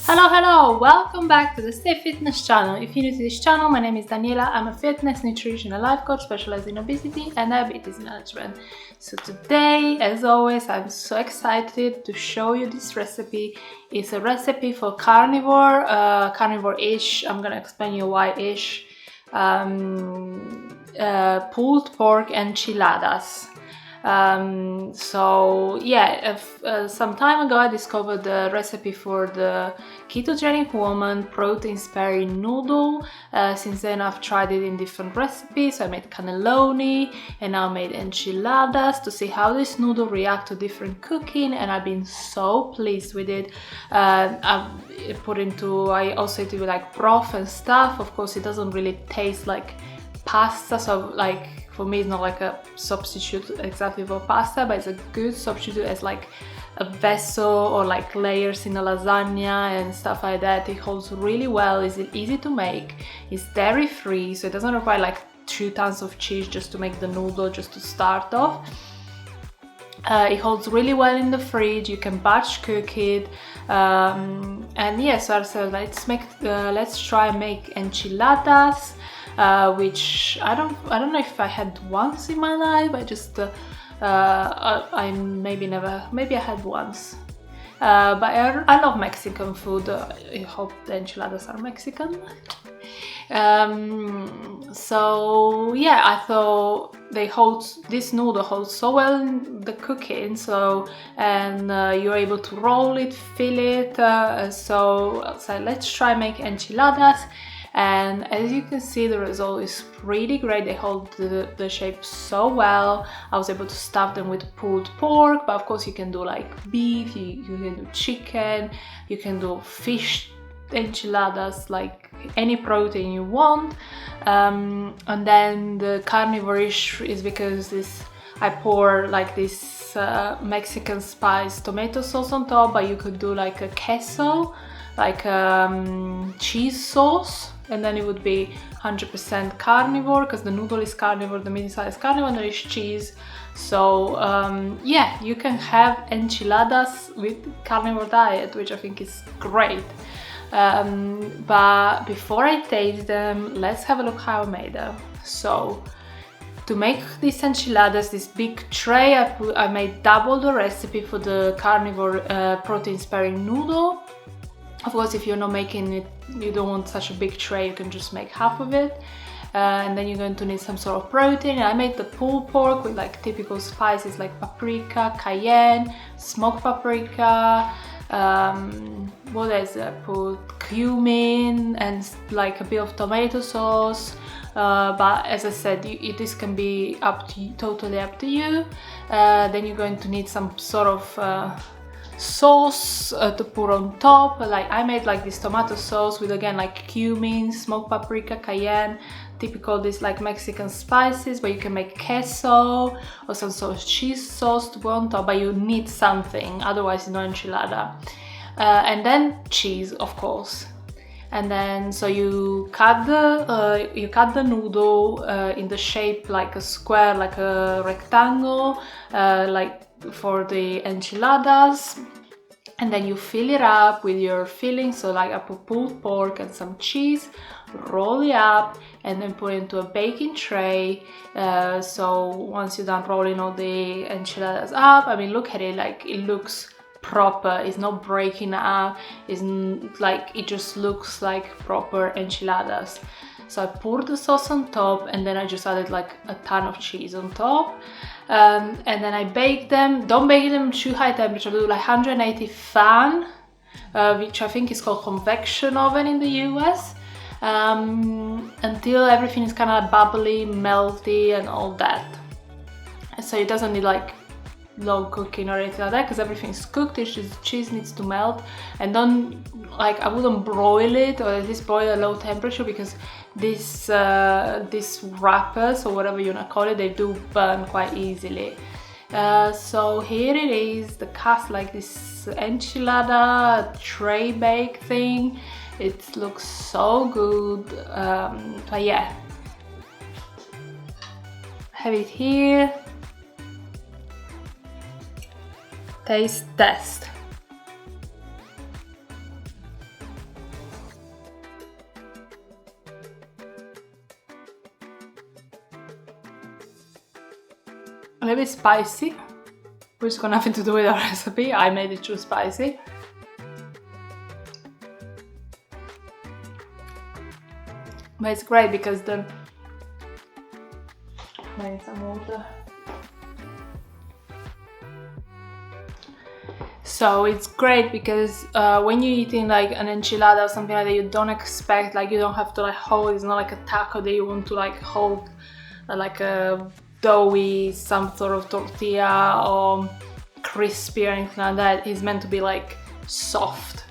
Hello, welcome back to the Stay Fitness channel. If you're new to this channel, my name is Daniela. I'm a fitness, nutrition and life coach specialized in obesity and diabetes management. So today, as always, I'm so excited to show you this recipe. It's a recipe for carnivore-ish. I'm gonna explain you why ish. Pulled pork enchiladas. Some time ago I discovered the recipe for the Ketogenic Woman protein-sparing noodle. Since then I've tried it in different recipes. I made cannelloni and now made enchiladas to see how this noodle reacts to different cooking, and I've been so pleased with it. I also eat it with like broth and stuff. Of course it doesn't really taste like pasta, so like for me it's not like a substitute exactly for pasta, but it's a good substitute as like a vessel or like layers in a lasagna and stuff like that. It holds really well, it's easy to make, it's dairy free, so it doesn't require like 2 tons of cheese just to make the noodle, just to start off. It holds really well in the fridge, you can batch cook it, and yeah, so I said let's try and make enchiladas. Which I don't know if I had once in my life. Maybe I had once. But I love Mexican food. I hope the enchiladas are Mexican. So yeah, I thought this noodle holds so well in the cooking. And you're able to roll it, fill it. So let's try make enchiladas. And as you can see, the result is pretty great. They hold the shape so well. I was able to stuff them with pulled pork, but of course you can do like beef, you can do chicken, you can do fish enchiladas, like any protein you want. And then the carnivore-ish is because I pour like this Mexican spice tomato sauce on top, but you could do like a queso, like cheese sauce, and then it would be 100% carnivore because the noodle is carnivore, the meat inside is carnivore, and there is cheese. So yeah, you can have enchiladas with carnivore diet, which I think is great. But before I taste them, let's have a look how I made them. So to make these enchiladas, this big tray, I made double the recipe for the carnivore protein sparing noodle. Of course, if you're not making it, you don't want such a big tray, you can just make half of it. And then you're going to need some sort of protein. I made the pulled pork with like typical spices like paprika, cayenne, smoked paprika, what else I put? Cumin and like a bit of tomato sauce. But as I said, this can be totally up to you. Then you're going to need some sort of sauce to put on top. Like I made like this tomato sauce with again like cumin, smoked paprika, cayenne, typical this like Mexican spices, but you can make queso or some sort of cheese sauce to put on top, but you need something, otherwise it's no enchilada. And then cheese, of course. And then so you cut the noodle in the shape like a square, like a rectangle, like for the enchiladas, and then you fill it up with your filling. So like I put pulled pork and some cheese, roll it up, and then put it into a baking tray. So once you're done rolling all the enchiladas up, I mean, look at it, like it looks proper, it's not breaking up, it's like it just looks like proper enchiladas. So I poured the sauce on top, and then I just added like a ton of cheese on top. And then I bake them. Don't bake them too high temperature, do like 180 fan, which I think is called convection oven in the US, until everything is kind of bubbly, melty and all that. So it doesn't need like low cooking or anything like that, because everything is cooked, it's just cheese needs to melt. And don't, like, I wouldn't broil it, or at least boil at low temperature, because these wrappers or whatever you want to call it, they do burn quite easily. So here it is, the cast, like this enchilada tray bake thing. It looks so good. But yeah, have it here. Taste test. really spicy, which has got nothing to do with the recipe. I made it too spicy. But it's great because the... I need some water. So it's great because when you're eating like an enchilada or something like that, you don't expect, like you don't have to like hold, it's not like a taco that you want to like hold like a doughy, some sort of tortilla or crispy or anything like that. It's meant to be like soft.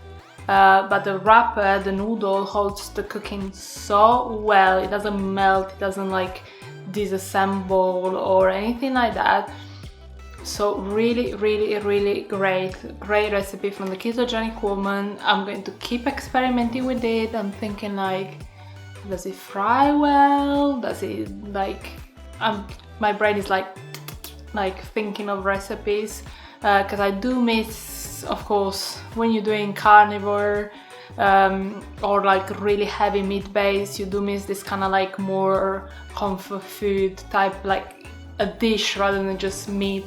But the wrapper, the noodle, holds the cooking so well. It doesn't melt, it doesn't like disassemble or anything like that. So really, really, really great recipe from the Ketogenic Woman. I'm going to keep experimenting with it. I'm thinking like, does it fry well? Does it like, my brain is like thinking of recipes, because I do miss, of course, when you're doing carnivore or like really heavy meat base, you do miss this kind of like more comfort food type, like a dish rather than just meat,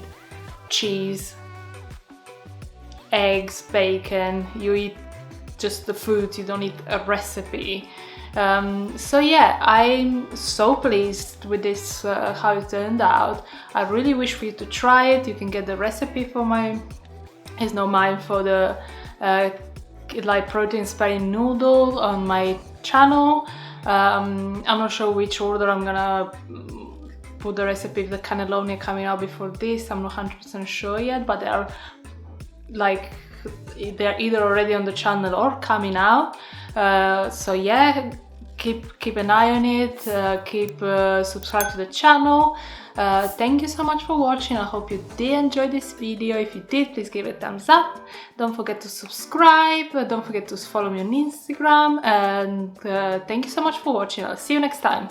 cheese, eggs, bacon. You eat just the food, you don't eat a recipe. So yeah, I'm so pleased with this, how it turned out. I really wish for you to try it. You can get the recipe for it's not mine, for the like protein sparing noodle on my channel. I'm not sure which order I'm gonna put the recipe of the cannelloni coming out before this. I'm not 100% sure yet, but they're either already on the channel or coming out. So yeah, keep an eye on it, keep subscribe to the channel. Thank you so much for watching. I hope you did enjoy this video. If you did, please give it a thumbs up. Don't forget to subscribe, don't forget to follow me on Instagram, and thank you so much for watching. I'll see you next time.